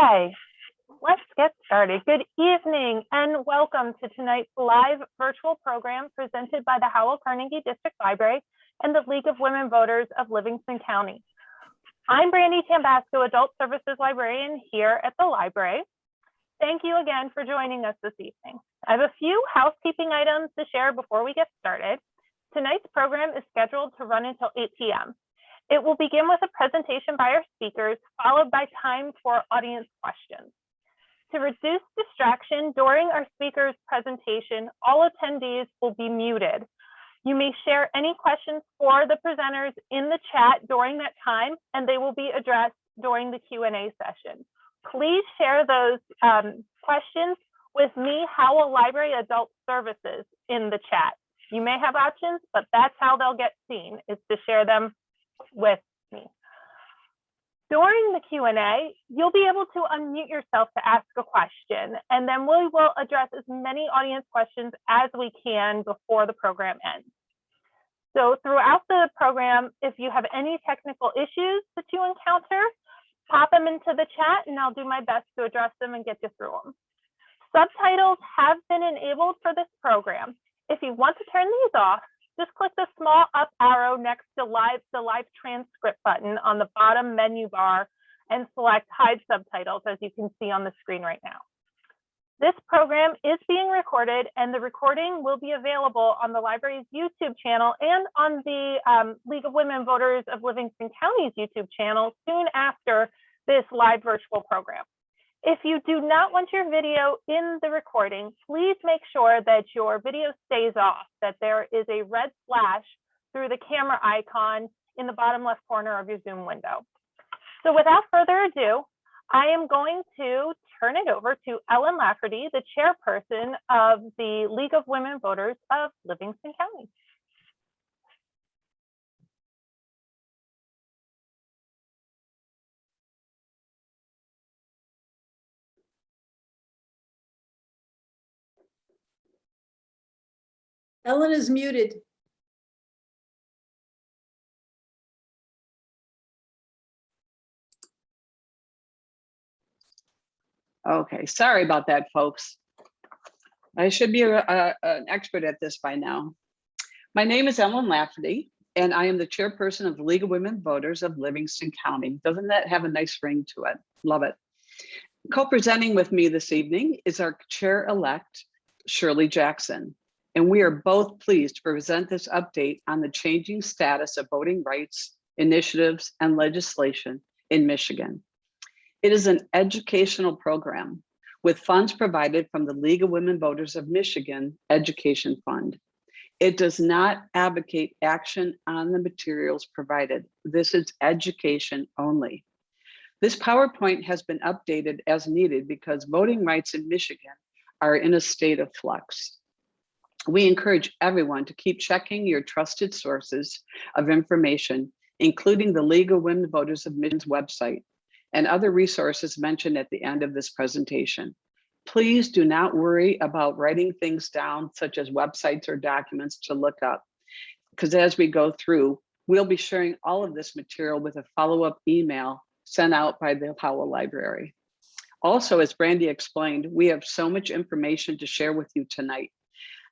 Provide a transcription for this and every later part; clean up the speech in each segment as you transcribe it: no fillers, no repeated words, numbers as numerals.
Okay, let's get started. Good evening and welcome to tonight's live virtual program presented by the Howell Carnegie District Library and the League of Women Voters of Livingston County. I'm Brandy Tambasco, Adult Services Librarian here at the library. Thank you again for joining us this evening. I have a few housekeeping items to share before we get started. Tonight's program is scheduled to run until 8 p.m. It will begin with a presentation by our speakers, followed by time for audience questions. To reduce distraction during our speakers' presentation, all attendees will be muted. You may share any questions for the presenters in the chat during that time, and they will be addressed during the Q&A session. Please share those questions with me, Howell Library Adult Services, in the chat. You may have options, but that's how they'll get seen, is to share them with me. During the Q&A, you'll be able to unmute yourself to ask a question, and then we will address as many audience questions as we can before the program ends. So throughout the program, if you have any technical issues that you encounter, pop them into the chat and I'll do my best to address them and get you through them. Subtitles have been enabled for this program. If you want to turn these off, just click the small up arrow next to the live transcript button on the bottom menu bar and select hide subtitles, as you can see on the screen right now. This program is being recorded and the recording will be available on the library's YouTube channel and on the League of Women Voters of Livingston County's YouTube channel soon after this live virtual program. If you do not want your video in the recording, please make sure that your video stays off, that there is a red flash through the camera icon in the bottom left corner of your Zoom window. So without further ado, I am going to turn it over to Ellen Lafferty, the chairperson of the League of Women Voters of Livingston County. Ellen is muted. Okay, sorry about that, folks. I should be an expert at this by now. My name is Ellen Lafferty, and I am the chairperson of the League of Women Voters of Livingston County. Doesn't that have a nice ring to it? Love it. Co-presenting with me this evening is our chair-elect, Shirley Jackson. And we are both pleased to present this update on the changing status of voting rights, initiatives, and legislation in Michigan. It is an educational program with funds provided from the League of Women Voters of Michigan Education Fund. It does not advocate action on the materials provided. This is education only. This PowerPoint has been updated as needed because voting rights in Michigan are in a state of flux. We encourage everyone to keep checking your trusted sources of information, including the League of Women Voters of Michigan's website and other resources mentioned at the end of this presentation. Please do not worry about writing things down, such as websites or documents to look up, because as we go through, we'll be sharing all of this material with a follow-up email sent out by the Howell Library. Also, as Brandy explained, we have so much information to share with you tonight,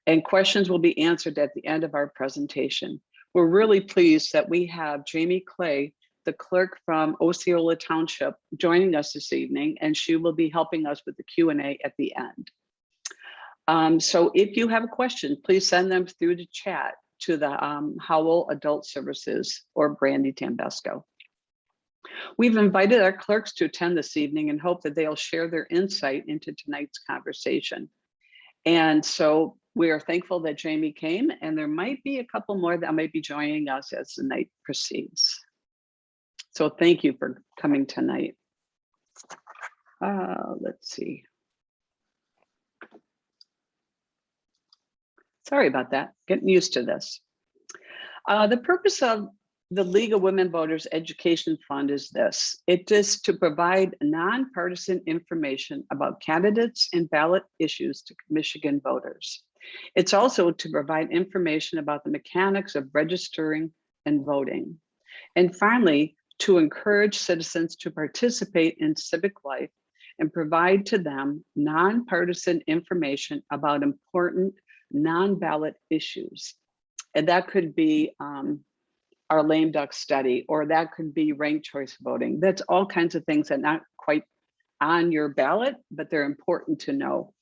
and questions will be answered at the end of our presentation. We're really pleased that we have Jamie Clay, the clerk from Osceola Township, joining us this evening, and she will be helping us with the Q&A at the end. So if you have a question, please send them through the chat to the Howell Adult Services or Brandy Tambasco. We've invited our clerks to attend this evening and hope that they'll share their insight into tonight's conversation. And so we are thankful that Jamie came, and there might be a couple more that might be joining us as the night proceeds. So thank you for coming tonight. Let's see. Sorry about that, getting used to this. The purpose of the League of Women Voters Education Fund is this. It is to provide nonpartisan information about candidates and ballot issues to Michigan voters. It's also to provide information about the mechanics of registering and voting. And finally, to encourage citizens to participate in civic life and provide to them nonpartisan information about important non-ballot issues. And that could be our lame duck study, or that could be ranked choice voting. That's all kinds of things that are not quite on your ballot, but they're important to know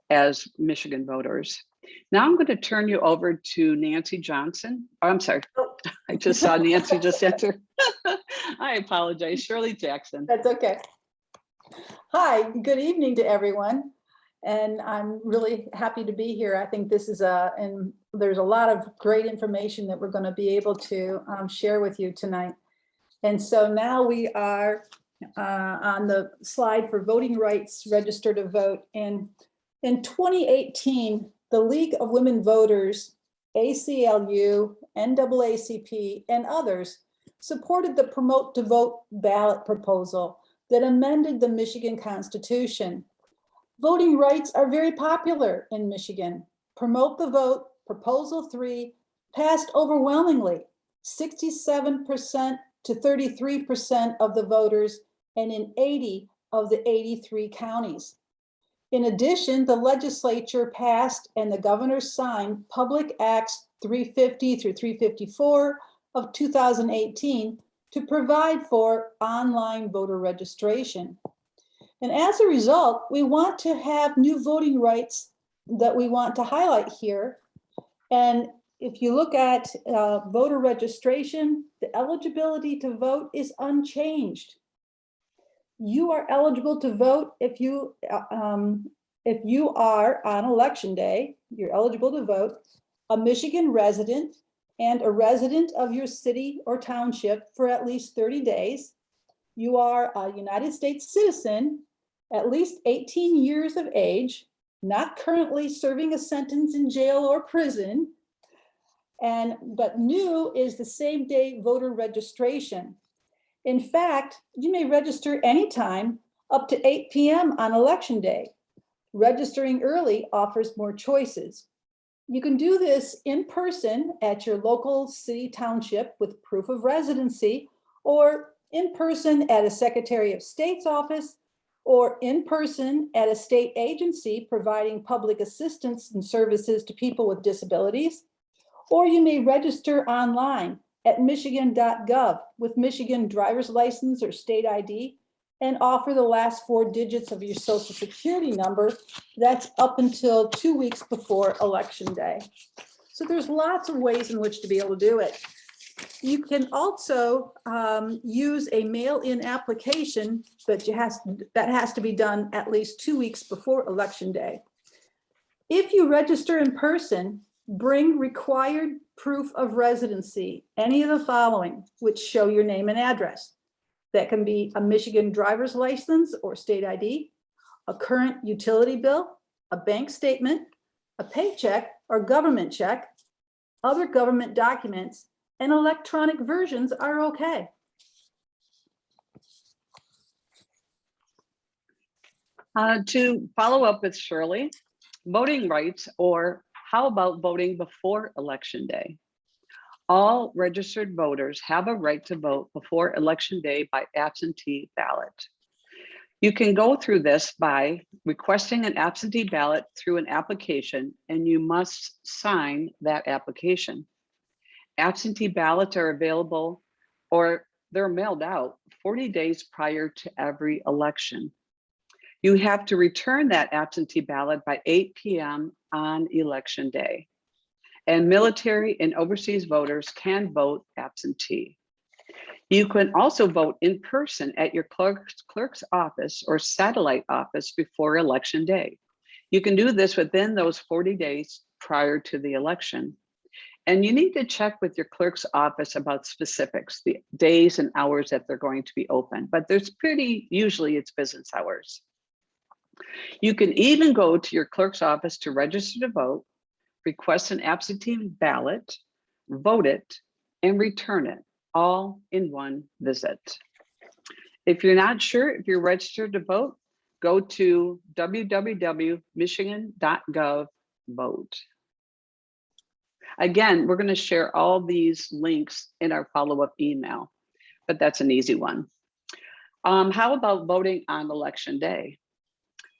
as Michigan voters. Now I'm going to turn you over to Nancy Johnson. Oh, I'm sorry. I just saw Nancy just enter. I apologize. Shirley Jackson. That's okay. Hi, good evening to everyone. And I'm really happy to be here. I think this is and there's a lot of great information that we're going to be able to share with you tonight. And so now we are on the slide for voting rights, register to vote. And in 2018, the League of Women Voters, ACLU, NAACP, and others supported the Promote to Vote ballot proposal that amended the Michigan Constitution. Voting rights are very popular in Michigan. Promote the Vote, Proposal 3, passed overwhelmingly, 67% to 33% of the voters, and in 80 of the 83 counties. In addition, the legislature passed and the governor signed Public Acts 350 through 354 of 2018 to provide for online voter registration. And as a result, we want to have new voting rights that we want to highlight here. And if you look at voter registration, the eligibility to vote is unchanged. You are eligible to vote if you are on election day, you're eligible to vote, a Michigan resident and a resident of your city or township for at least 30 days. You are a United States citizen, at least 18 years of age, not currently serving a sentence in jail or prison. But new is the same day voter registration. In fact, you may register anytime up to 8 p.m. on election day. Registering early offers more choices. You can do this in person at your local city township with proof of residency, or in person at a Secretary of State's office, or in person at a state agency providing public assistance and services to people with disabilities. Or you may register online at michigan.gov with Michigan driver's license or state ID and offer the last 4 digits of your social security number. That's up until 2 weeks before election day. So there's lots of ways in which to be able to do it. You can also use a mail-in application, but that has to be done at least 2 weeks before election day. If you register in person, bring required proof of residency, any of the following, which show your name and address. That can be a Michigan driver's license or state ID, a current utility bill, a bank statement, a paycheck or government check, other government documents, and electronic versions are okay. To follow up with Shirley, voting rights, or how about voting before election day? All registered voters have a right to vote before election day by absentee ballot. You can go through this by requesting an absentee ballot through an application, and you must sign that application. Absentee ballots are available, or they're mailed out 40 days prior to every election. You have to return that absentee ballot by 8 p.m. on election day. And military and overseas voters can vote absentee. You can also vote in person at your clerk's office or satellite office before election day. You can do this within those 40 days prior to the election. And you need to check with your clerk's office about specifics, the days and hours that they're going to be open, but usually it's business hours. You can even go to your clerk's office to register to vote, request an absentee ballot, vote it, and return it, all in one visit. If you're not sure if you're registered to vote, go to www.michigan.gov/vote. Again, we're going to share all these links in our follow-up email, but that's an easy one. How about voting on election day?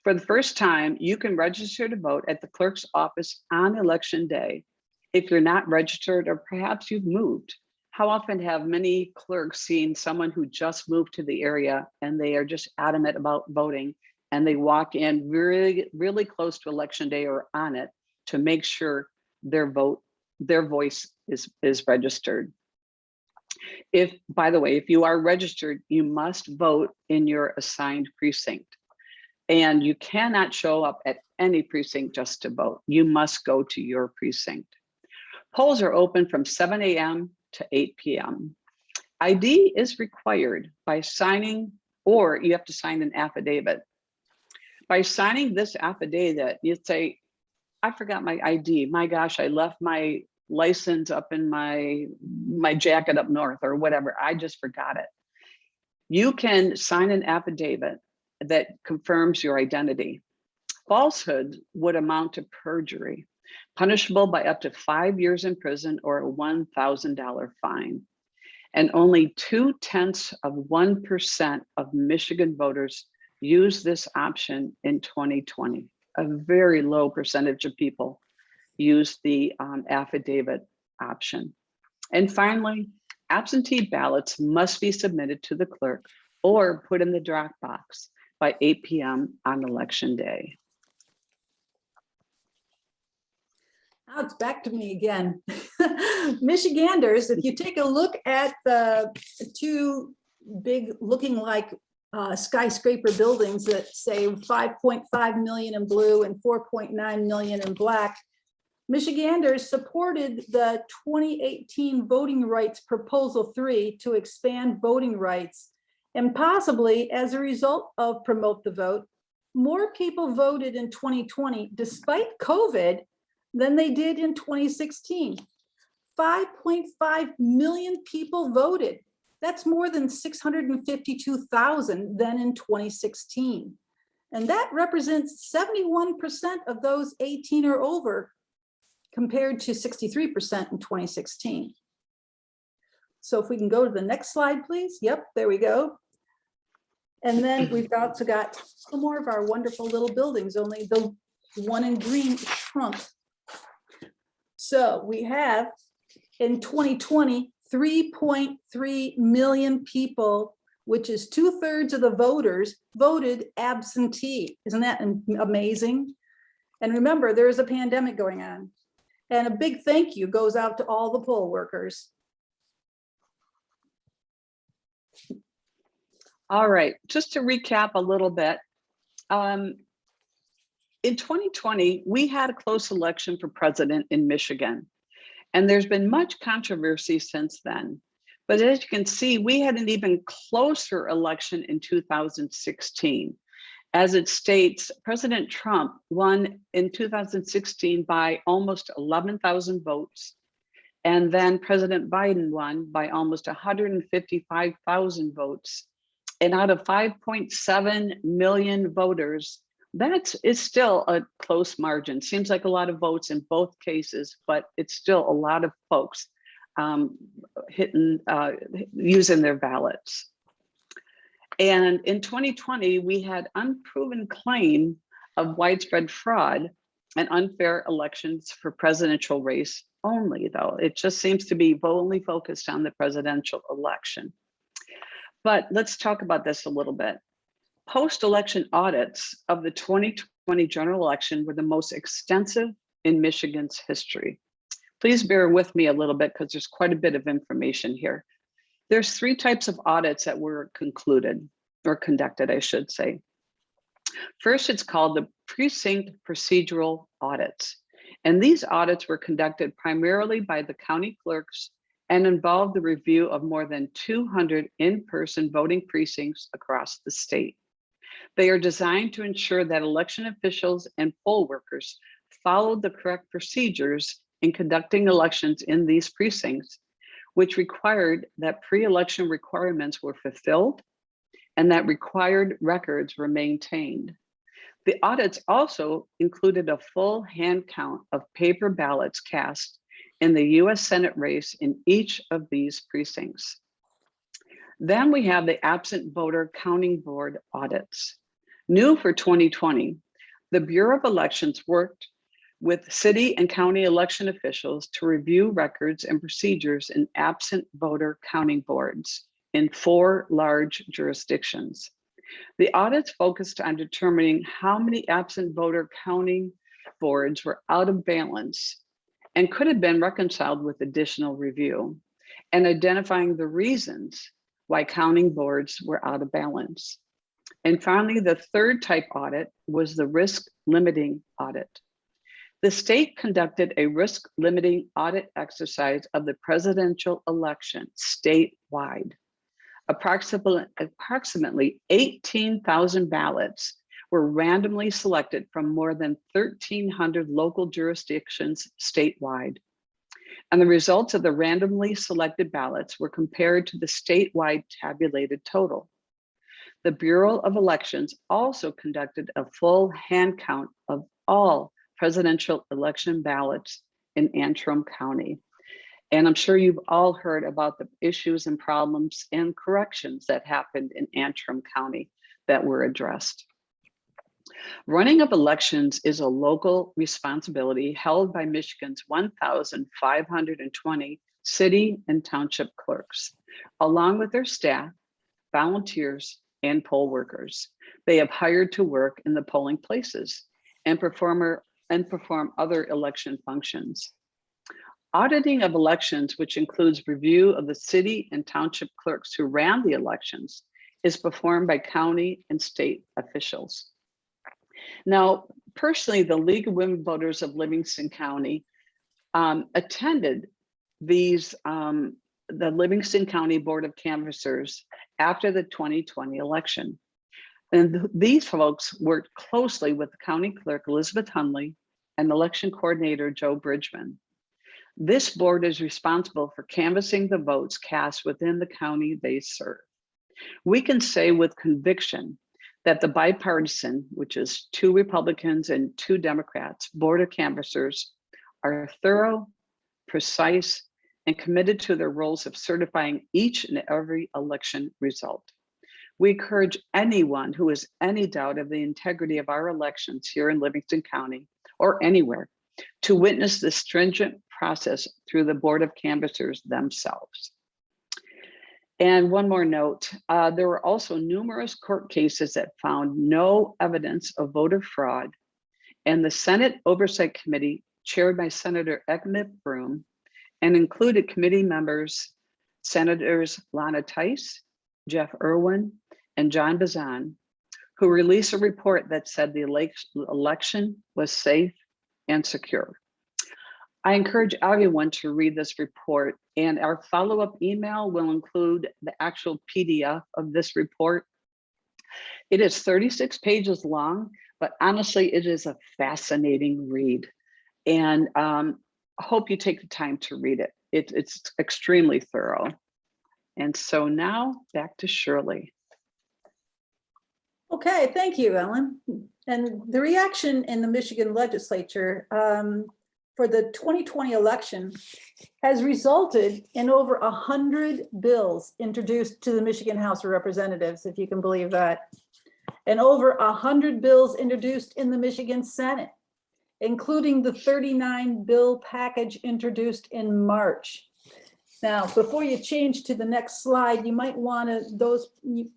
For the first time, you can register to vote at the clerk's office on election day. If you're not registered or perhaps you've moved, how often have many clerks seen someone who just moved to the area and they are just adamant about voting and they walk in really, really close to election day or on it to make sure their voice is registered. By the way, if you are registered, you must vote in your assigned precinct. And you cannot show up at any precinct just to vote. You must go to your precinct. Polls are open from 7 a.m. to 8 p.m. ID is required by signing, or you have to sign an affidavit. By signing this affidavit, you say, I forgot my ID. My gosh, I left my license up in my jacket up north or whatever. I just forgot it. You can sign an affidavit that confirms your identity. Falsehood would amount to perjury, punishable by up to 5 years in prison or a $1,000 fine. And only 0.2% of Michigan voters used this option in 2020. A very low percentage of people used the affidavit option. And finally, absentee ballots must be submitted to the clerk or put in the drop box by 8 p.m. on election day. Now it's back to me again. Michiganders, if you take a look at the two big looking like skyscraper buildings that say 5.5 million in blue and 4.9 million in black, Michiganders supported the 2018 Voting Rights Proposal 3 to expand voting rights. And possibly as a result of Promote the Vote, more people voted in 2020 despite COVID than they did in 2016. 5.5 million people voted. That's more than 652,000 than in 2016. And that represents 71% of those 18 or over compared to 63% in 2016. So if we can go to the next slide, please. Yep, there we go. And then we've also got some more of our wonderful little buildings, only the one in green shrunk. So we have in 2020, 3.3 million people, which is 2/3 of the voters, voted absentee. Isn't that amazing? And remember, there is a pandemic going on. And a big thank you goes out to all the poll workers. All right, just to recap a little bit. In 2020, we had a close election for president in Michigan, and there's been much controversy since then. But as you can see, we had an even closer election in 2016. As it states, President Trump won in 2016 by almost 11,000 votes. And then President Biden won by almost 155,000 votes. And out of 5.7 million voters, that is still a close margin. Seems like a lot of votes in both cases, but it's still a lot of folks using their ballots. And in 2020, we had unproven claim of widespread fraud and unfair elections for presidential race only, though. It just seems to be only focused on the presidential election. But let's talk about this a little bit. Post-election audits of the 2020 general election were the most extensive in Michigan's history. Please bear with me a little bit because there's quite a bit of information here. There's 3 types of audits that were concluded or conducted, I should say. First, it's called the precinct procedural audits. And these audits were conducted primarily by the county clerks and involved the review of more than 200 in-person voting precincts across the state. They are designed to ensure that election officials and poll workers followed the correct procedures in conducting elections in these precincts, which required that pre-election requirements were fulfilled and that required records were maintained. The audits also included a full hand count of paper ballots cast in the US Senate race in each of these precincts. Then we have the absent voter counting board audits. New for 2020, the Bureau of Elections worked with city and county election officials to review records and procedures in absent voter counting boards in 4 large jurisdictions. The audits focused on determining how many absent voter counting boards were out of balance and could have been reconciled with additional review, and identifying the reasons why counting boards were out of balance. And finally, the third type audit was the risk limiting audit. The state conducted a risk limiting audit exercise of the presidential election statewide. Approximately 18,000 ballots were randomly selected from more than 1,300 local jurisdictions statewide. And the results of the randomly selected ballots were compared to the statewide tabulated total. The Bureau of Elections also conducted a full hand count of all presidential election ballots in Antrim County. And I'm sure you've all heard about the issues and problems and corrections that happened in Antrim County that were addressed. Running of elections is a local responsibility held by Michigan's 1,520 city and township clerks, along with their staff, volunteers, and poll workers. They have hired to work in the polling places and perform other election functions. Auditing of elections, which includes review of the city and township clerks who ran the elections, is performed by county and state officials. Now, personally, the League of Women Voters of Livingston County attended the Livingston County Board of Canvassers after the 2020 election. And these folks worked closely with County Clerk Elizabeth Hunley and Election Coordinator Joe Bridgman. This board is responsible for canvassing the votes cast within the county they serve. We can say with conviction that the bipartisan, which is 2 Republicans and 2 Democrats, Board of Canvassers are thorough, precise, and committed to their roles of certifying each and every election result. We encourage anyone who has any doubt of the integrity of our elections here in Livingston County or anywhere to witness the stringent process through the Board of Canvassers themselves. And one more note, there were also numerous court cases that found no evidence of voter fraud, and the Senate Oversight Committee, chaired by Senator Ekman Broom, and included committee members, Senators Lana Tice, Jeff Irwin, and John Bazan, who released a report that said the election was safe and secure. I encourage everyone to read this report, and our follow-up email will include the actual PDF of this report. It is 36 pages long, but honestly, it is a fascinating read. And I hope you take the time to read it. It's extremely thorough. And so now back to Shirley. Okay, thank you, Ellen. And the reaction in the Michigan legislature for the 2020 election has resulted in over 100 bills introduced to the Michigan House of Representatives, if you can believe that, and over 100 bills introduced in the Michigan Senate, including the 39 bill package introduced in March. Now, before you change to the next slide, you might want to, those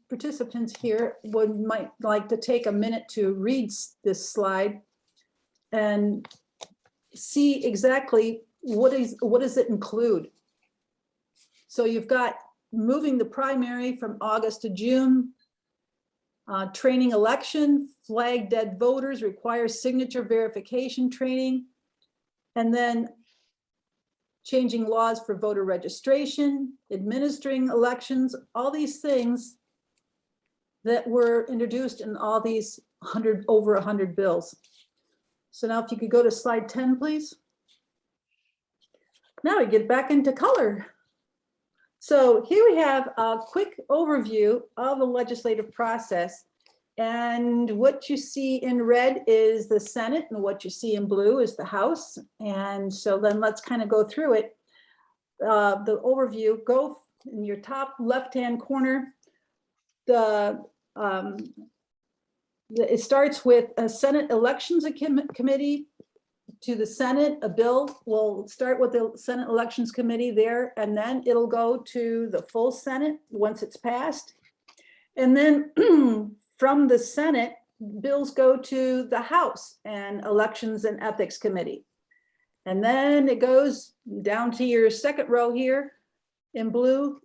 participants here might like to take a minute to read this slide and see exactly what does it include. So you've got moving the primary from August to June, training election, flag dead voters, requires signature verification training, and then changing laws for voter registration, administering elections, all these things that were introduced in all these over 100 bills. So now if you could go to slide 10, please. Now we get back into color. So here we have a quick overview of the legislative process. And what you see in red is the Senate, and what you see in blue is the House. And so then let's kind of go through it. The overview, go in your top left-hand corner, it starts with a Senate Elections Committee to the Senate. A bill will start with the Senate Elections Committee there, and then it'll go to the full Senate once it's passed. And then from the Senate, bills go to the House and Elections and Ethics Committee. And then it goes down to your second row here in blue.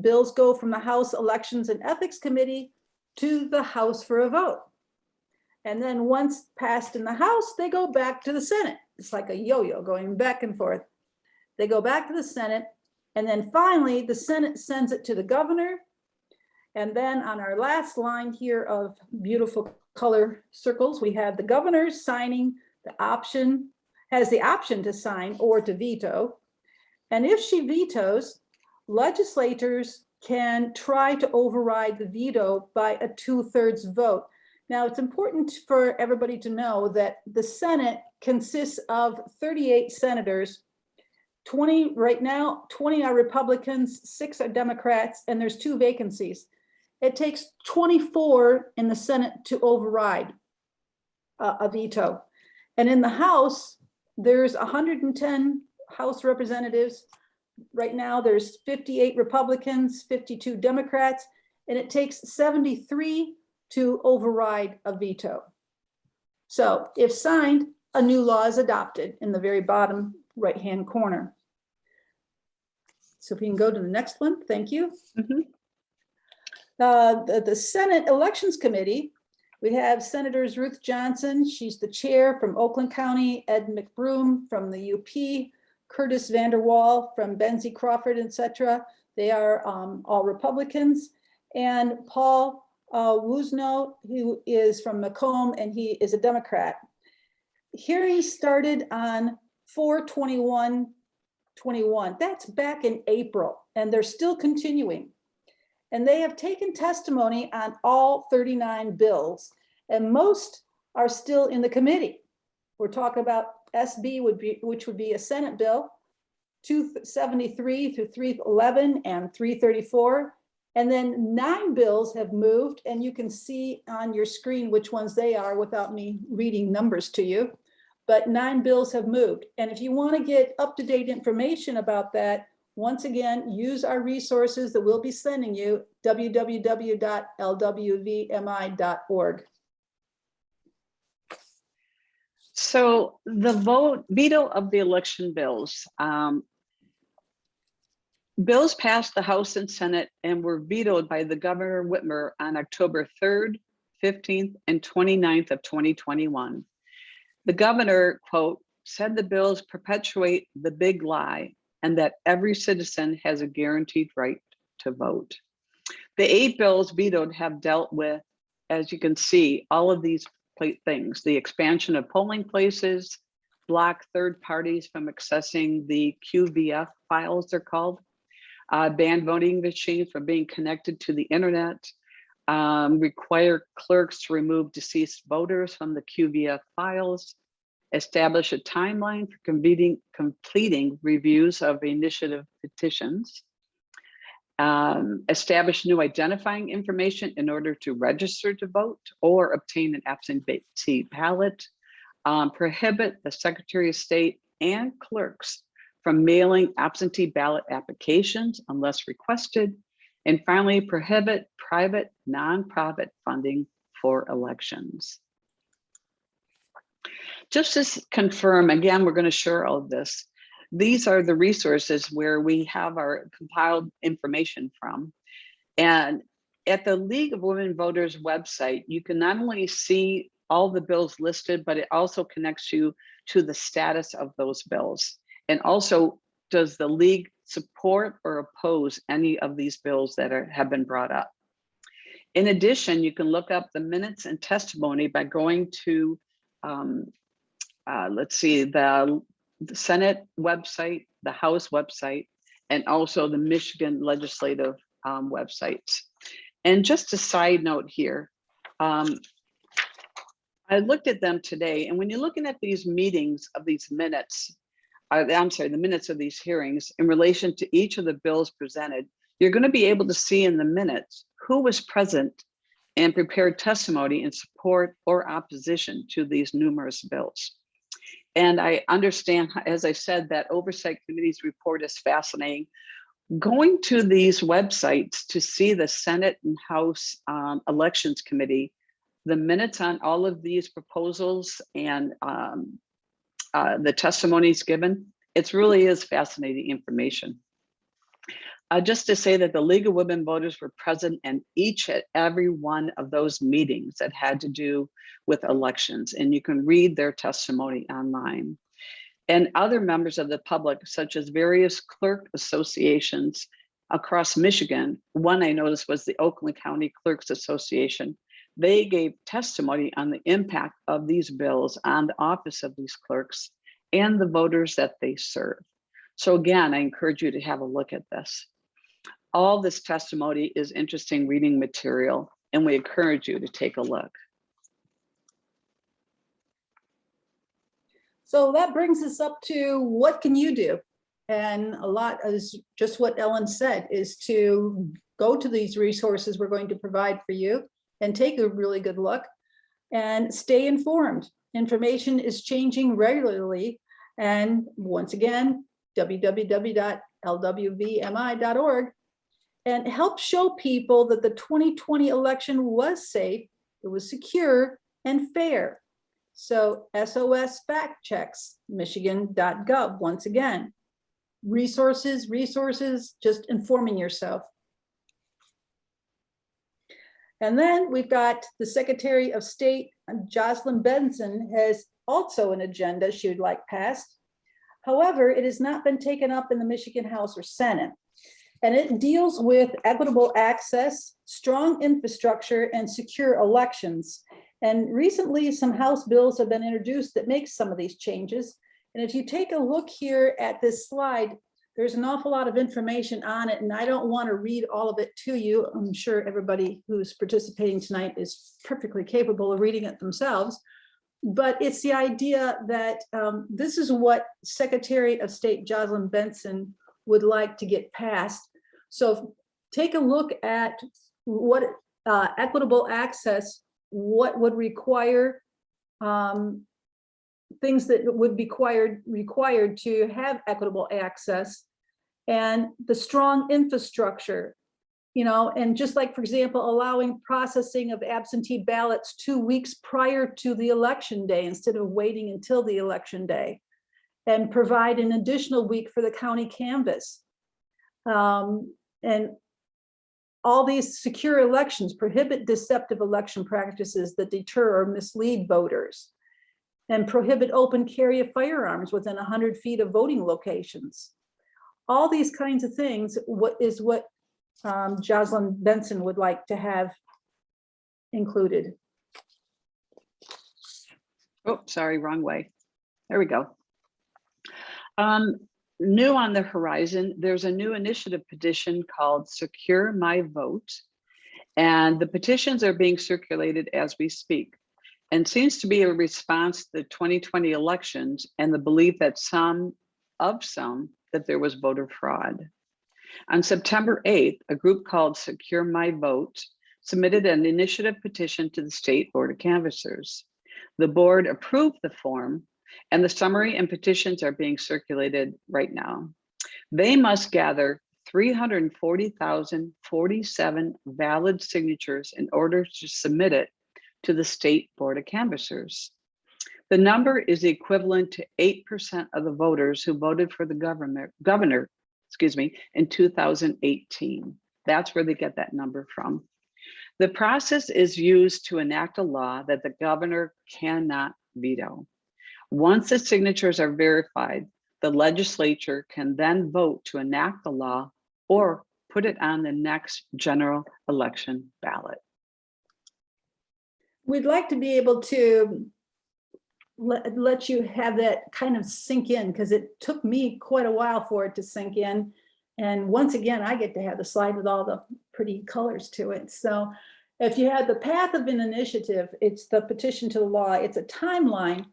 Bills go from the House Elections and Ethics Committee to the House for a vote. And then once passed in the House, they go back to the Senate. It's like a yo-yo going back and forth. They go back to the Senate, and then finally the Senate sends it to the governor. And then on our last line here of beautiful color circles, we have the governor signing the option, has the option to sign or to veto. And if she vetoes, legislators can try to override the veto by a 2/3 vote. Now, it's important for everybody to know that the Senate consists of 38 senators. 20 right now, 20 are Republicans, 6 are Democrats, and there's 2 vacancies. It takes 24 in the Senate to override a veto. And in the House, there's 110 House representatives. Right now, there's 58 Republicans, 52 Democrats, and it takes 73 to override a veto. So if signed, a new law is adopted in the very bottom right-hand corner. So if we can go to the next one, thank you. The Senate Elections Committee, we have Senators Ruth Johnson, she's the chair from Oakland County, Ed McBroom from the UP, Curtis Vanderwall from Benzie Crawford, etc. They are all Republicans. And Paul Woosnow, who is from Macomb, and he is a Democrat. Hearings started on 4/21/21. That's back in April, and they're still continuing. And they have taken testimony on all 39 bills, and most are still in the committee. We're talking about SB, which would be a Senate bill, 273 through 311 and 334. And then 9 bills have moved, and you can see on your screen which ones they are without me reading numbers to you. But 9 bills have moved. And if you want to get up-to-date information about that, once again, use our resources that we'll be sending you, www.lwvmi.org. So the veto of the election bills. Bills passed the House and Senate and were vetoed by the Governor Whitmer on October 3rd, 15th, and 29th of 2021. The governor, quote, said the bills perpetuate the big lie and that every citizen has a guaranteed right to vote. The 8 bills vetoed have dealt with, as you can see, all of these things: the expansion of polling places, block third parties from accessing the QVF files, they're called, ban voting machines from being connected to the internet, require clerks to remove deceased voters from the QVF files, establish a timeline for completing reviews of initiative petitions, establish new identifying information in order to register to vote or obtain an absentee ballot, prohibit the Secretary of State and clerks from mailing absentee ballot applications unless requested, and finally prohibit private nonprofit funding for elections. Just to confirm, again, we're going to share all of this. These are the resources where we have our compiled information from. And at the League of Women Voters website, you can not only see all the bills listed, but it also connects you to the status of those bills. And also, does the League support or oppose any of these bills that have been brought up? In addition, you can look up the minutes and testimony by going to, let's see, the Senate website, the House website, and also the Michigan legislative websites. And just a side note here, I looked at them today, and when you're looking at these meetings of these minutes, I'm sorry, the minutes of these hearings in relation to each of the bills presented, you're going to be able to see in the minutes who was present and prepared testimony in support or opposition to these numerous bills. And I understand, as I said, that Oversight Committee's report is fascinating. Going to these websites to see the Senate and House Elections Committee, the minutes on all of these proposals and the testimonies given, it really is fascinating information. Just to say that the League of Women Voters were present in each and every one of those meetings that had to do with elections, and you can read their testimony online. And other members of the public, such as various clerk associations across Michigan, one I noticed was the Oakland County Clerks Association. They gave testimony on the impact of these bills on the office of these clerks and the voters that they serve. So again, I encourage you to have a look at this. All this testimony is interesting reading material, and we encourage you to take a look. So that brings us up to what can you do? And a lot is just what Ellen said, is to go to these resources we're going to provide for you and take a really good look and stay informed. Information is changing regularly. And once again, www.lwvmi.org, and help show people that the 2020 election was safe, it was secure and fair. So SOS fact checks, michigan.gov, once again. Resources, just informing yourself. And then we've got the Secretary of State, Jocelyn Benson, has also an agenda she would like passed. However, it has not been taken up in the Michigan House or Senate. And it deals with equitable access, strong infrastructure, and secure elections. And recently, some House bills have been introduced that make some of these changes. And if you take a look here at this slide, there's an awful lot of information on it, and I don't want to read all of it to you. I'm sure everybody who's participating tonight is perfectly capable of reading it themselves. But it's the idea that this is what Secretary of State Jocelyn Benson would like to get passed. So take a look at what equitable access, what would require, things that would be required to have equitable access, and the strong infrastructure, you know, and just like, for example, allowing processing of absentee ballots 2 weeks prior to the election day instead of waiting until the election day, and provide an additional week for the county canvass. And all these secure elections, prohibit deceptive election practices that deter or mislead voters, and prohibit open carry of firearms within 100 feet of voting locations. All these kinds of things, what Jocelyn Benson would like to have included. Oh, sorry, wrong way. There we go. New on the horizon, there's a new initiative petition called Secure My Vote, and the petitions are being circulated as we speak, and seems to be a response to the 2020 elections and the belief that that there was voter fraud. On September 8th, a group called Secure My Vote submitted an initiative petition to the State Board of Canvassers. The board approved the form, and the summary and petitions are being circulated right now. They must gather 340,047 valid signatures in order to submit it to the State Board of Canvassers. The number is equivalent to 8% of the voters who voted for the governor, in 2018. That's where they get that number from. The process is used to enact a law that the governor cannot veto. Once the signatures are verified, the legislature can then vote to enact the law or put it on the next general election ballot. We'd like to be able to let you have that kind of sink in, because it took me quite a while for it to sink in. And once again, I get to have the slide with all the pretty colors to it. So if you have the path of an initiative, it's the petition to the law, it's a timeline.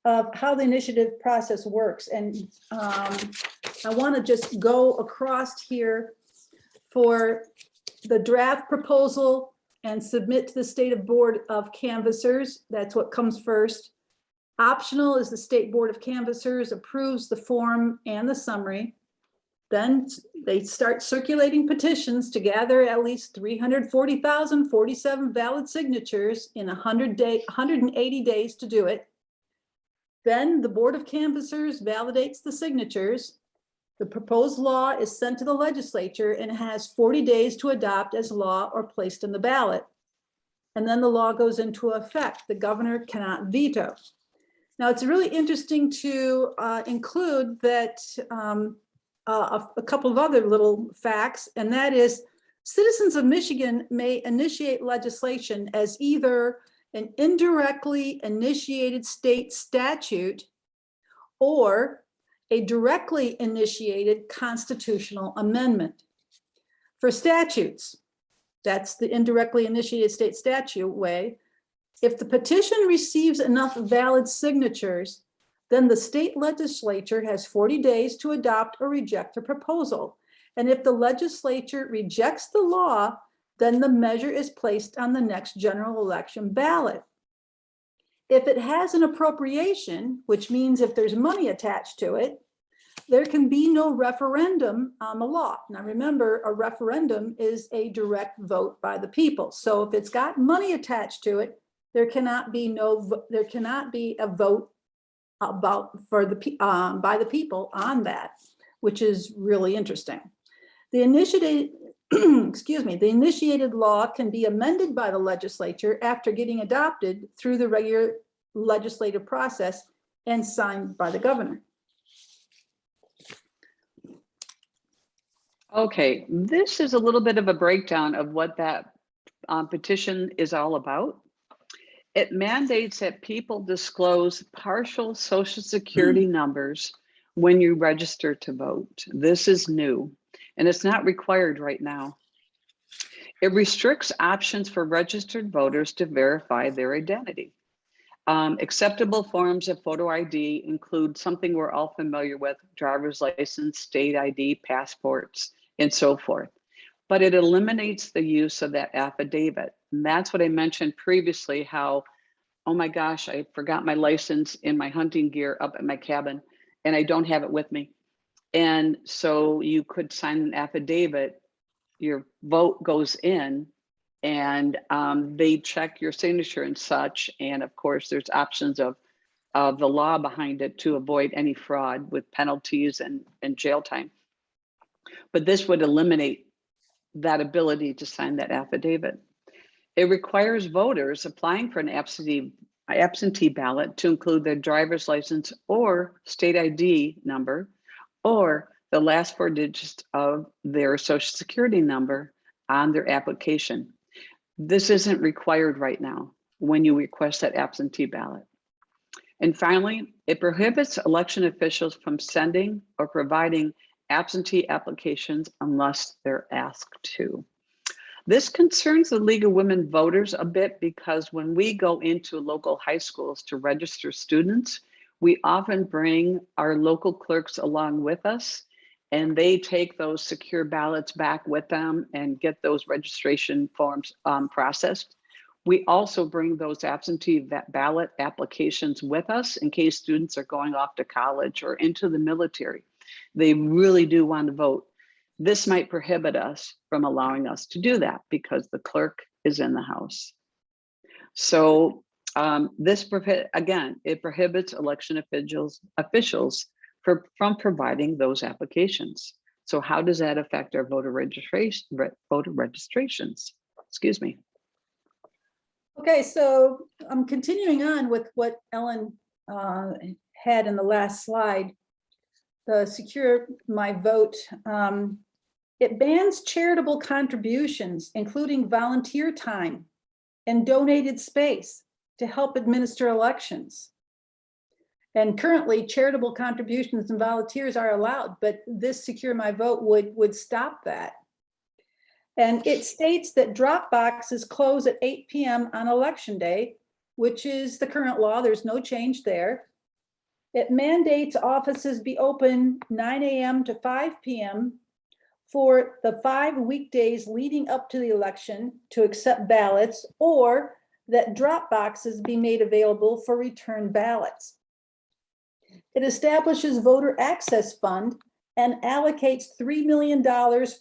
of how the initiative process works. And I want to just go across here for the draft proposal and submit to the State Board of Canvassers. That's what comes first. Optional is the State Board of Canvassers approves the form and the summary. Then they start circulating petitions to gather at least 340,047 valid signatures in 180 days to do it. Then the Board of Canvassers validates the signatures. The proposed law is sent to the legislature and has 40 days to adopt as law or placed in the ballot. And then the law goes into effect. The governor cannot veto. Now, it's really interesting to include that a couple of other little facts, and that is citizens of Michigan may initiate legislation as either an indirectly initiated state statute or a directly initiated constitutional amendment. For statutes, that's the indirectly initiated state statute way. If the petition receives enough valid signatures, then the state legislature has 40 days to adopt or reject the proposal. And if the legislature rejects the law, then the measure is placed on the next general election ballot. If it has an appropriation, which means if there's money attached to it, there can be no referendum on the law. Now remember, a referendum is a direct vote by the people. So if it's got money attached to it, there cannot be a vote by the people on that, which is really interesting. The initiated law can be amended by the legislature after getting adopted through the regular legislative process and signed by the governor. Okay, this is a little bit of a breakdown of what that petition is all about. It mandates that people disclose partial Social Security numbers when you register to vote. This is new, and it's not required right now. It restricts options for registered voters to verify their identity. Acceptable forms of photo ID include something we're all familiar with: driver's license, state ID, passports, and so forth. But it eliminates the use of that affidavit. And that's what I mentioned previously, how, oh my gosh, I forgot my license in my hunting gear up at my cabin and I don't have it with me. And so you could sign an affidavit, your vote goes in, and they check your signature and such. And of course, there's options of the law behind it to avoid any fraud with penalties and jail time. But this would eliminate that ability to sign that affidavit. It requires voters applying for an absentee ballot to include their driver's license or state ID number, or the last 4 digits of their Social Security number on their application. This isn't required right now when you request that absentee ballot. And finally, it prohibits election officials from sending or providing absentee applications unless they're asked to. This concerns the League of Women Voters a bit, because when we go into local high schools to register students, we often bring our local clerks along with us, and they take those secure ballots back with them and get those registration forms processed. We also bring those absentee ballot applications with us in case students are going off to college or into the military. They really do want to vote. This might prohibit us from allowing us to do that because the clerk is in the house. So it prohibits election officials from providing those applications. So how does that affect our voter registrations? Excuse me. Okay, so I'm continuing on with what Ellen had in the last slide. The Secure My Vote. It bans charitable contributions, including volunteer time and donated space to help administer elections. And currently, charitable contributions and volunteers are allowed, but this Secure My Vote would stop that. And it states that drop boxes close at 8 p.m. on election day, which is the current law. There's no change there. It mandates offices be open 9 a.m. to 5 p.m. for the 5 weekdays leading up to the election to accept ballots, or that drop boxes be made available for return ballots. It establishes voter access fund and allocates $3 million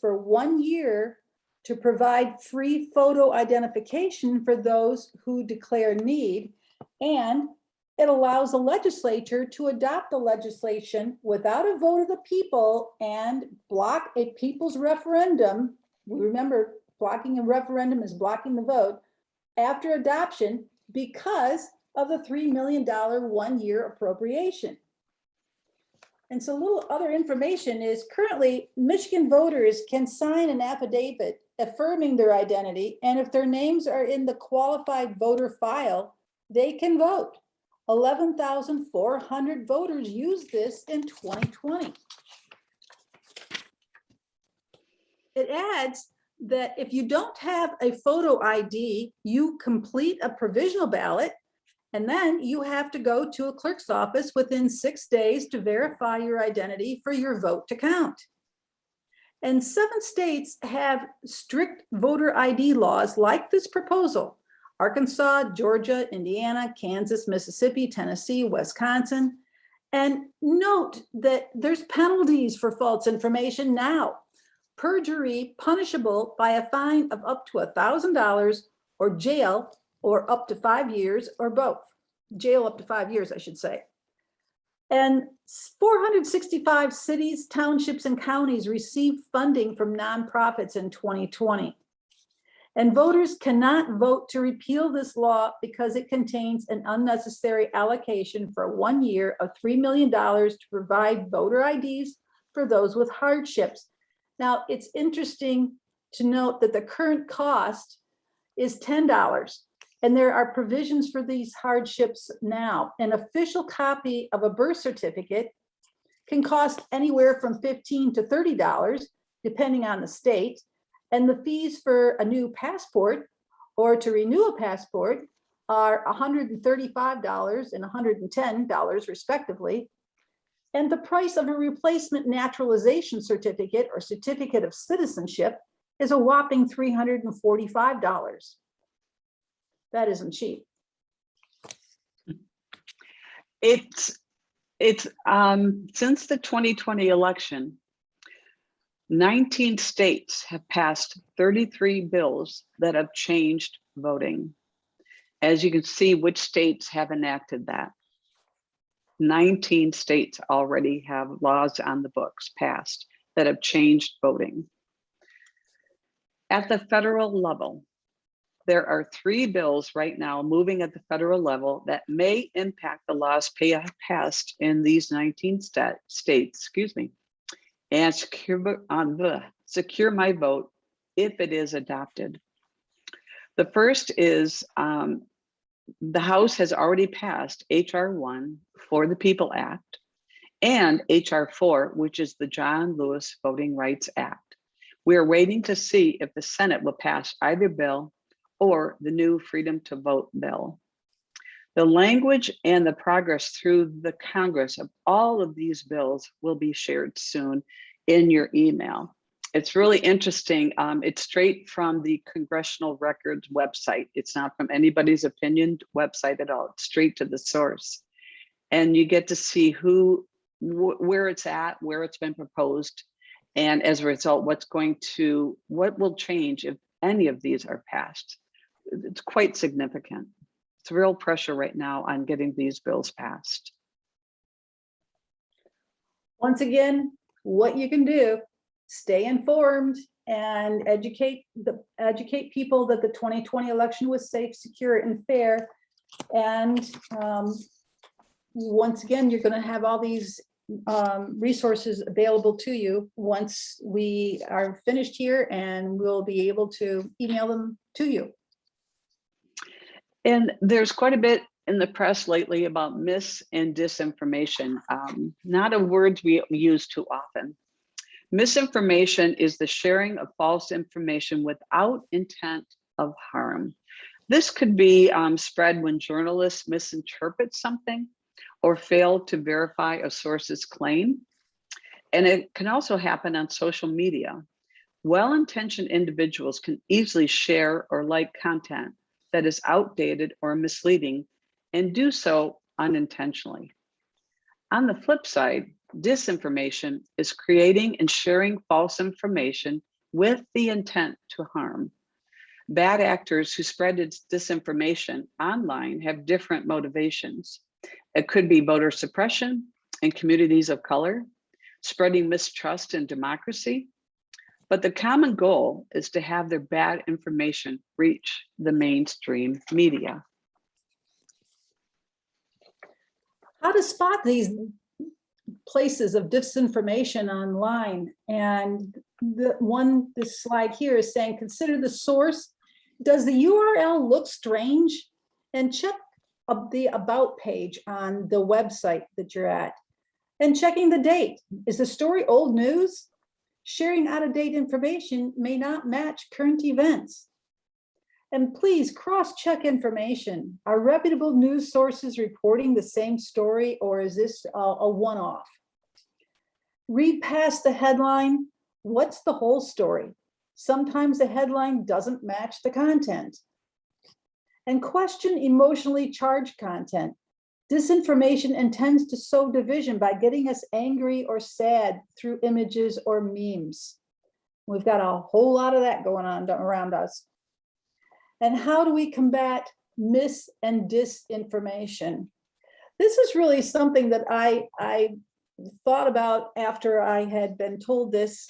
for 1 year to provide free photo identification for those who declare need. And it allows the legislature to adopt the legislation without a vote of the people and block a people's referendum. Remember, blocking a referendum is blocking the vote after adoption because of the $3 million 1 year appropriation. And so little other information is currently Michigan voters can sign an affidavit affirming their identity. And if their names are in the qualified voter file, they can vote. 11,400 voters used this in 2020. It adds that if you don't have a photo ID, you complete a provisional ballot, and then you have to go to a clerk's office within 6 days to verify your identity for your vote to count. And 7 states have strict voter ID laws like this proposal: Arkansas, Georgia, Indiana, Kansas, Mississippi, Tennessee, Wisconsin. And note that there's penalties for false information now. Perjury punishable by a fine of up to $1,000 or jail or up to 5 years, or both. Jail up to 5 years, I should say. And 465 cities, townships, and counties received funding from nonprofits in 2020. And voters cannot vote to repeal this law because it contains an unnecessary allocation for 1 year of $3 million to provide voter IDs for those with hardships. Now, it's interesting to note that the current cost is $10, and there are provisions for these hardships now. An official copy of a birth certificate can cost anywhere from $15 to $30, depending on the state. And the fees for a new passport or to renew a passport are $135 and $110 respectively. And the price of a replacement naturalization certificate or certificate of citizenship is a whopping $345. That isn't cheap. It's since the 2020 election, 19 states have passed 33 bills that have changed voting. As you can see, which states have enacted that. 19 states already have laws on the books passed that have changed voting. At the federal level, there are 3 bills right now moving at the federal level that may impact the laws passed in these 19 states, and secure my vote if it is adopted. The first is the House has already passed H.R. 1 for the People Act and H.R. 4, which is the John Lewis Voting Rights Act. We are waiting to see if the Senate will pass either bill or the new Freedom to Vote bill. The language and the progress through the Congress of all of these bills will be shared soon in your email. It's really interesting. It's straight from the Congressional Records website. It's not from anybody's opinion website at all. It's straight to the source. And you get to see where it's at, where it's been proposed. And as a result, what will change if any of these are passed. It's quite significant. It's real pressure right now on getting these bills passed. Once again, what you can do, stay informed and educate people that the 2020 election was safe, secure, and fair. And once again, you're going to have all these resources available to you once we are finished here, and we'll be able to email them to you. And there's quite a bit in the press lately about mis and disinformation, not a word we use too often. Misinformation is the sharing of false information without intent of harm. This could be spread when journalists misinterpret something, or fail to verify a source's claim. And it can also happen on social media. Well-intentioned individuals can easily share or like content that is outdated or misleading and do so unintentionally. On the flip side, disinformation is creating and sharing false information with the intent to harm. Bad actors who spread disinformation online have different motivations. It could be voter suppression in communities of color, spreading mistrust in democracy, but the common goal is to have their bad information reach the mainstream media. How to spot these places of disinformation online? And this slide here is saying, consider the source. Does the URL look strange? And check the about page on the website that you're at. And checking the date. Is the story old news? Sharing out-of-date information may not match current events. And please cross-check information. Are reputable news sources reporting the same story, or is this a one-off? Read past the headline. What's the whole story? Sometimes the headline doesn't match the content. And question emotionally charged content. Disinformation intends to sow division by getting us angry or sad through images or memes. We've got a whole lot of that going on around us. And how do we combat mis and disinformation? This is really something that I thought about after I had been told this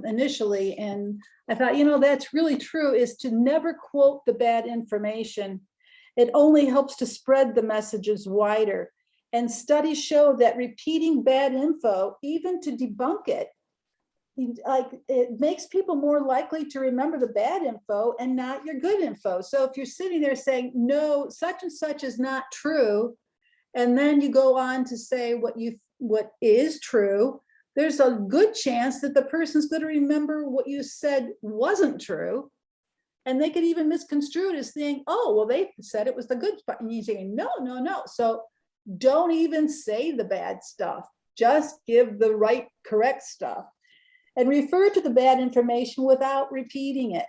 initially. And I thought, you know, that's really true, is to never quote the bad information. It only helps to spread the messages wider. And studies show that repeating bad info, even to debunk it, it makes people more likely to remember the bad info and not your good info. So if you're sitting there saying, no, such and such is not true, and then you go on to say what is true, there's a good chance that the person's going to remember what you said wasn't true. And they could even misconstrue it as saying, oh, well, they said it was the good part. And you're saying, no, no, no. So don't even say the bad stuff. Just give the right, correct stuff. And refer to the bad information without repeating it.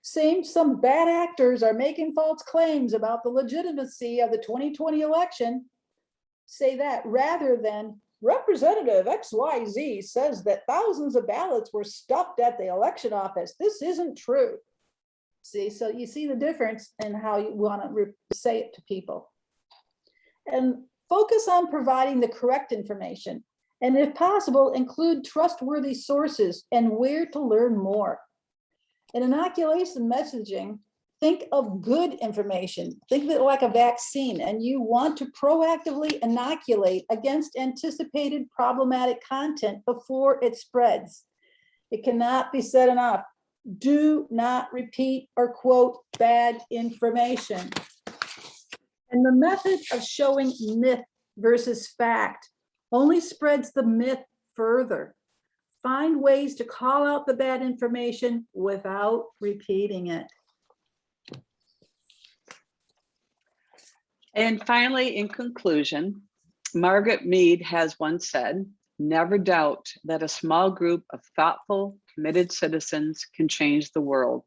Some bad actors are making false claims about the legitimacy of the 2020 election. Say that rather than Representative XYZ says that thousands of ballots were stuffed at the election office. This isn't true. See, so you see the difference in how you want to say it to people. And focus on providing the correct information. And if possible, include trustworthy sources and where to learn more. In inoculation messaging, think of good information. Think of it like a vaccine, and you want to proactively inoculate against anticipated problematic content before it spreads. It cannot be said enough. Do not repeat or quote bad information. And the method of showing myth versus fact only spreads the myth further. Find ways to call out the bad information without repeating it. And finally, in conclusion, Margaret Mead has once said, never doubt that a small group of thoughtful, committed citizens can change the world.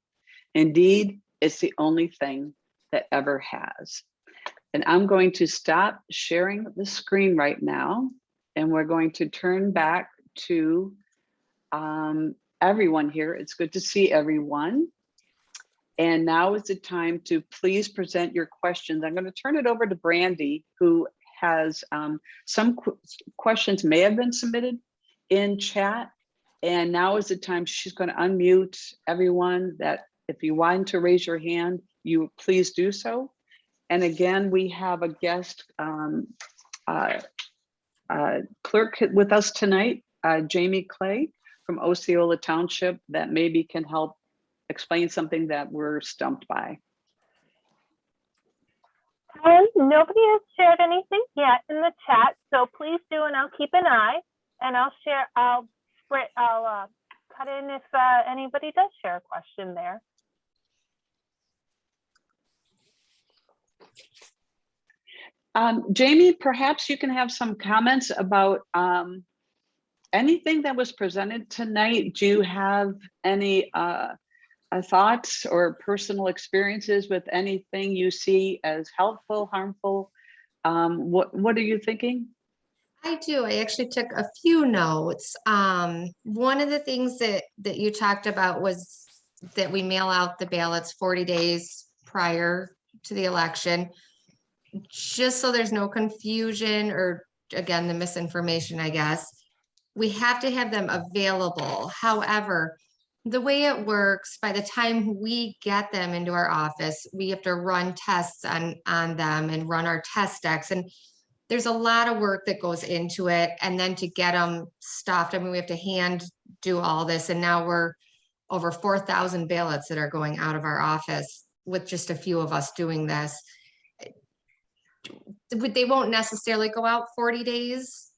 Indeed, it's the only thing that ever has. And I'm going to stop sharing the screen right now, and we're going to turn back to everyone here. It's good to see everyone. And now is the time to please present your questions. I'm going to turn it over to Brandy, who has some questions may have been submitted in chat. And now is the time she's going to unmute everyone, that if you want to raise your hand, you please do so. And again, we have a guest clerk with us tonight, Jamie Clay from Osceola Township, that maybe can help explain something that we're stumped by. Nobody has shared anything yet in the chat, so please do, and I'll keep an eye, and I'll cut in if anybody does share a question there. Jamie, perhaps you can have some comments about anything that was presented tonight. Do you have any thoughts or personal experiences with anything you see as helpful, harmful? What are you thinking? I do. I actually took a few notes. One of the things that you talked about was that we mail out the ballots 40 days prior to the election, just so there's no confusion or, again, the misinformation, I guess. We have to have them available. However, the way it works, by the time we get them into our office, we have to run tests on them and run our test decks. And there's a lot of work that goes into it. And then to get them stuffed, I mean, we have to hand do all this. And now we're over 4,000 ballots that are going out of our office with just a few of us doing this. They won't necessarily go out 40 days,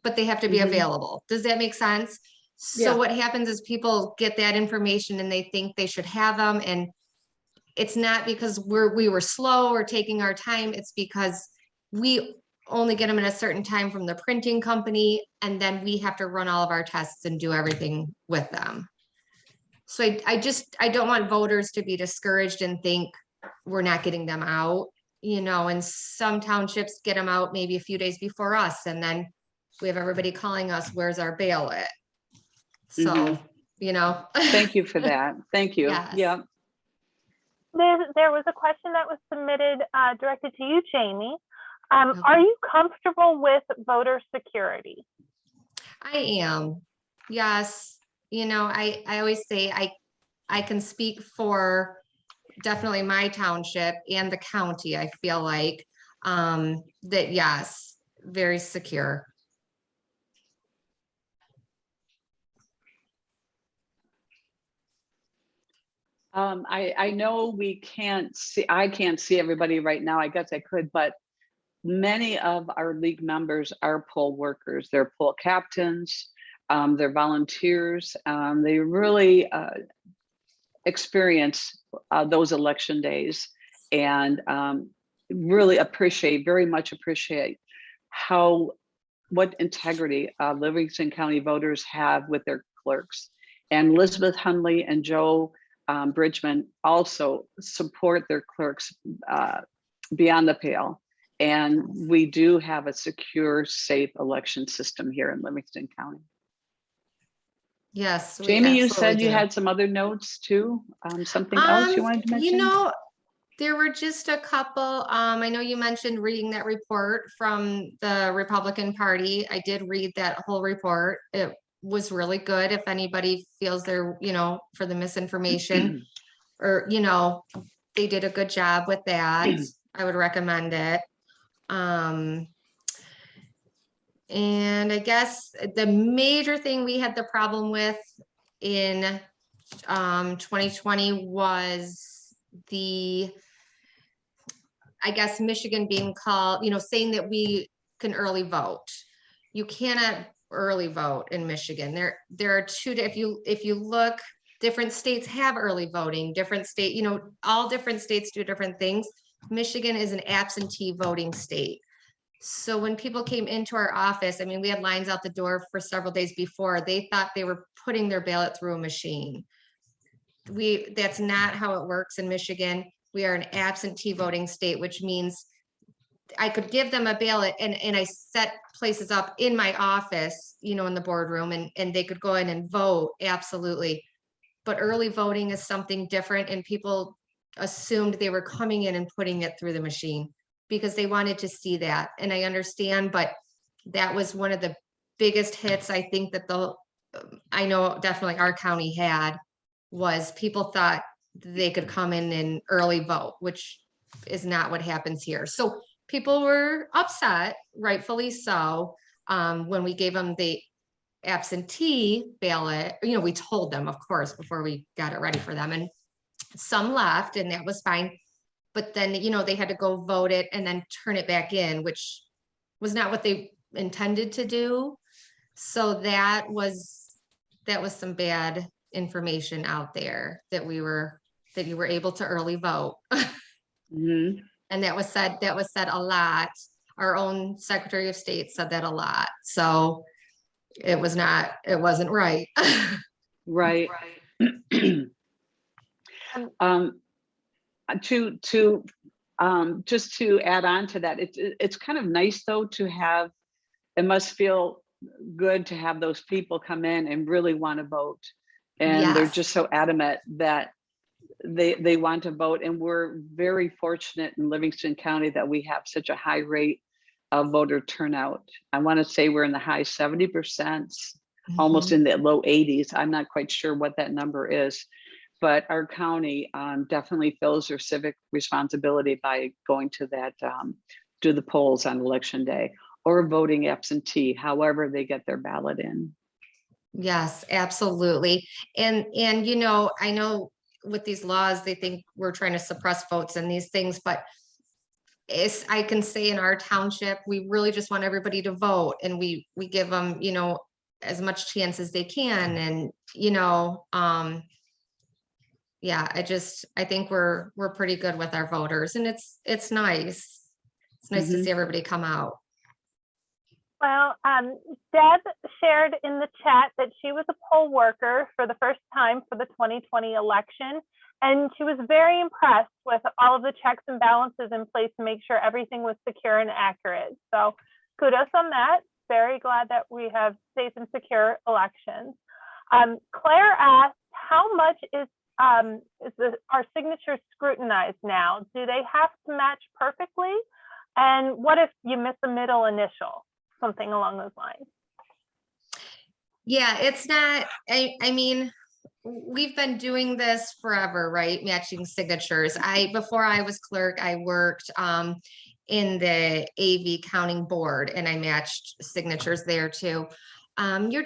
but they have to be available. Does that make sense? So Yeah. what happens is people get that information and they think they should have them. And it's not because we were slow or taking our time. It's because we only get them at a certain time from the printing company. And then we have to run all of our tests and do everything with them. So I don't want voters to be discouraged and think we're not getting them out, you know, and some townships get them out maybe a few days before us. And then we have everybody calling us, where's our ballot? So, you know. Thank you for that. Thank you. Yes. Yeah. There was a question that was submitted directed to you, Jamie. Are you comfortable with voter security? I am. Yes. You know, I always say I can speak for definitely my township and the county. I feel like that, yes, very secure. I know I can't see everybody right now. I guess I could, but many of our league members are poll workers. They're poll captains, they're volunteers. They really experience those election days, and really very much appreciate what integrity Livingston County voters have with their clerks. And Elizabeth Hundley and Joe Bridgman also support their clerks beyond the pale. And we do have a secure, safe election system here in Livingston County. Yes. Jamie, you said you had some other notes too. Something else you wanted to mention? You know, there were just a couple. I know you mentioned reading that report from the Republican Party. I did read that whole report. It was really good. If anybody feels they're, you know, for the misinformation or, you know, they did a good job with that. I would recommend it. And I guess the major thing we had the problem with in 2020 was I guess Michigan being called, you know, saying that we can early vote. You cannot early vote in Michigan. There are two, if you look, different states have early voting, different state, you know, all different states do different things. Michigan is an absentee voting state. So when people came into our office, I mean, we had lines out the door for several days before. They thought they were putting their ballot through a machine. That's not how it works in Michigan. We are an absentee voting state, which means I could give them a ballot and I set places up in my office, you know, in the boardroom, and they could go in and vote, absolutely. But early voting is something different, and people assumed they were coming in and putting it through the machine because they wanted to see that. And I understand, but that was one of the biggest hits I think that I know definitely our county had, was people thought they could come in and early vote, which is not what happens here. So people were upset, rightfully so, when we gave them the absentee ballot. You know, we told them, of course, before we got it ready for them, and some left, and that was fine. But then, you know, they had to go vote it and then turn it back in, which was not what they intended to do. So that was some bad information out there that you were able to early vote. And that was said a lot. Our own Secretary of State said that a lot. So it wasn't right. Right. Just to add on to that, it's kind of nice though to have, it must feel good to have those people come in and really want to vote. And they're Yes. just so adamant that they want to vote. And we're very fortunate in Livingston County that we have such a high rate of voter turnout. I want to say we're in the high 70%, almost in the low 80s. I'm not quite sure what that number is, but our county definitely feels their civic responsibility by going to that, do the polls on election day or voting absentee, however they get their ballot in. Yes, absolutely. And you know, I know with these laws, they think we're trying to suppress votes and these things, but I can say in our township, we really just want everybody to vote, and we give them, you know, as much chance as they can. And, you know, yeah, I think we're pretty good with our voters, and it's nice. It's nice to see everybody come out. Well, Deb shared in the chat that she was a poll worker for the first time for the 2020 election, and she was very impressed with all of the checks and balances in place to make sure everything was secure and accurate. So kudos on that. Very glad that we have safe and secure elections. Claire asked, how much is our signatures scrutinized now? Do they have to match perfectly? And what if you miss a middle initial? Something along those lines. Yeah, it's not, I mean, we've been doing this forever, right? Matching signatures. Before I was clerk, I worked in the AV counting board, and I matched signatures there too. You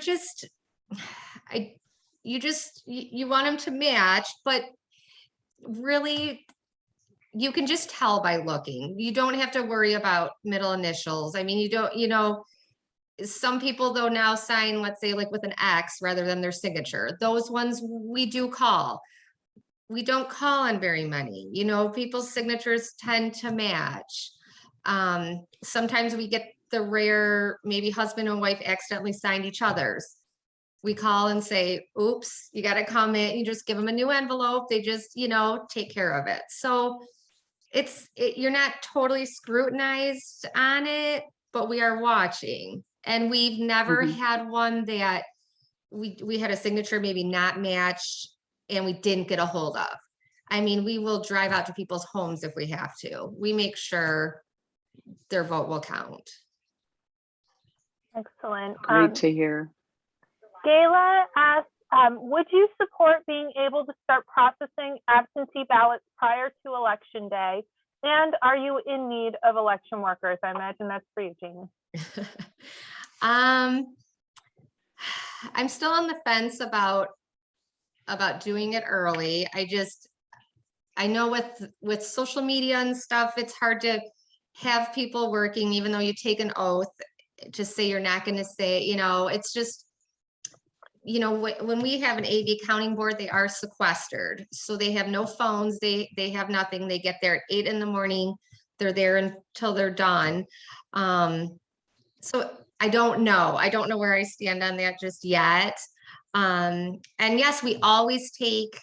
want them to match, but really you can just tell by looking. You don't have to worry about middle initials. I mean, you don't, you know, some people though now sign, let's say like with an X rather than their signature. Those ones we do call. We don't call on very many, you know, people's signatures tend to match. Sometimes we get the rare, maybe husband and wife accidentally signed each other's. We call and say, oops, you got to come in. You just give them a new envelope. They just, you know, take care of it. So you're not totally scrutinized on it, but we are watching. And we've never had one that we had a signature maybe not matched and we didn't get a hold of. I mean, we will drive out to people's homes if we have to. We make sure their vote will count. Excellent. Great to hear. Gayla asked, would you support being able to start processing absentee ballots prior to election day? And are you in need of election workers? I imagine that's for you, Jamie. I'm still on the fence about doing it early. I know with social media and stuff, it's hard to have people working, even though you take an oath to say you're not going to say, you know, it's just, you know, when we have an AV counting board, they are sequestered. So they have no phones, they have nothing. They get there at 8 in the morning. They're there until they're done. So I don't know where I stand on that just yet. And yes, we always take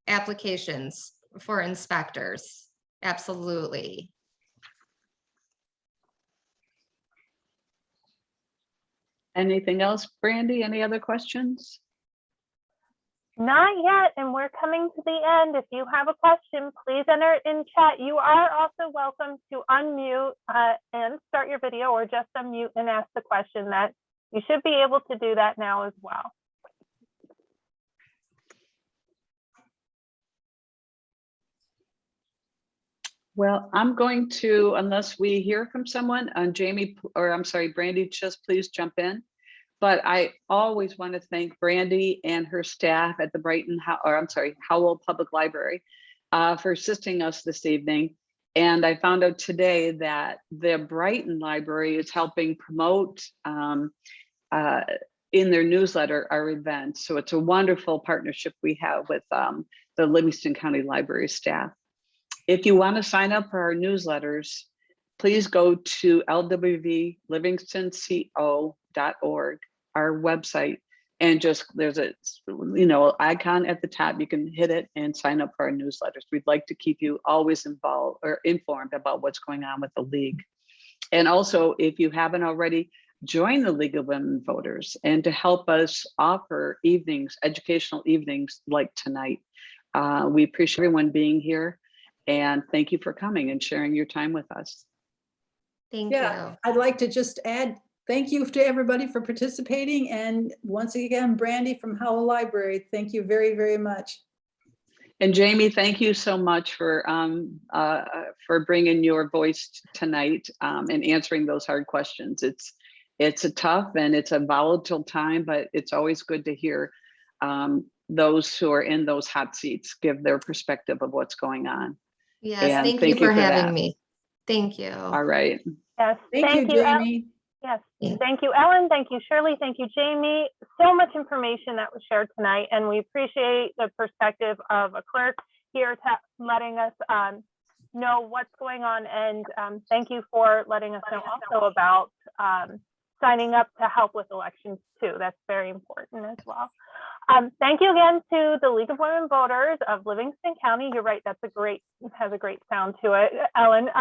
applications for inspectors. Absolutely. Anything else, Brandy? Any other questions? Not yet, and we're coming to the end. If you have a question, please enter it in chat. You are also welcome to unmute and start your video, or just unmute and ask the question. That you should be able to do that now as well. Well, I'm going to, unless we hear from someone, Jamie, or I'm sorry, Brandy, just please jump in. But I always want to thank Brandy and her staff at the Howell Public Library for assisting us this evening. And I found out today that the Brighton Library is helping promote in their newsletter our event. So it's a wonderful partnership we have with the Livingston County Library staff. If you want to sign up for our newsletters, please go to lwvlivingstonco.org, our website, and just there's a icon at the top. You can hit it and sign up for our newsletters. We'd like to keep you always involved or informed about what's going on with the league. And also, if you haven't already, join the League of Women Voters, and to help us offer evenings, educational evenings like tonight. We appreciate everyone being here, and thank you for coming and sharing your time with us. Thank Yeah, you. I'd like to just add, thank you to everybody for participating. And once again, Brandy from Howell Library, thank you very, very much. And Jamie, thank you so much for bringing your voice tonight and answering those hard questions. It's a tough and it's a volatile time, but it's always good to hear those who are in those hot seats give their perspective of what's going on. Yes, And thank you for having that. me. Thank you. All right. Yes, Thank you, Jamie. Yes, Yeah. thank you, Ellen. Thank you, Shirley. Thank you, Jamie. So much information that was shared tonight, and we appreciate the perspective of a clerk here letting us know what's going on. And thank you for letting us know also about signing up to help with elections too. That's very important as well. Thank you again to the League of Women Voters of Livingston County. You're right, has a great sound to it, Ellen.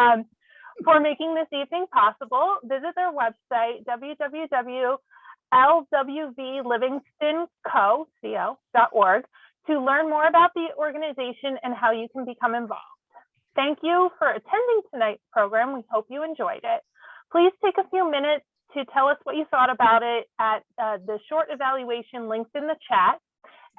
For making this evening possible. Visit their website, www.lwvlivingstonco.org, to learn more about the organization and how you can become involved. Thank you for attending tonight's program. We hope you enjoyed it. Please take a few minutes to tell us what you thought about it at the short evaluation linked in the chat.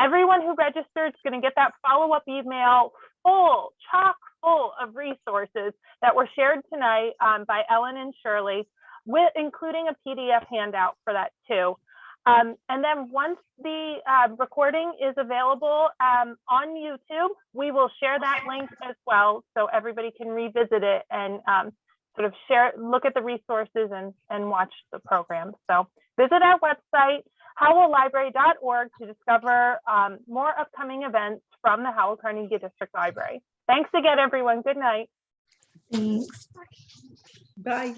Everyone who registered is going to get that follow-up email chock full of resources that were shared tonight by Ellen and Shirley, including a PDF handout for that too. And then once the recording is available on YouTube, we will share that link as well so everybody can revisit it and sort of look at the resources and watch the program. So visit our website, howelllibrary.org, to discover more upcoming events from the Howell Carnegie District Library. Thanks again, everyone. Good night. Thanks. Bye.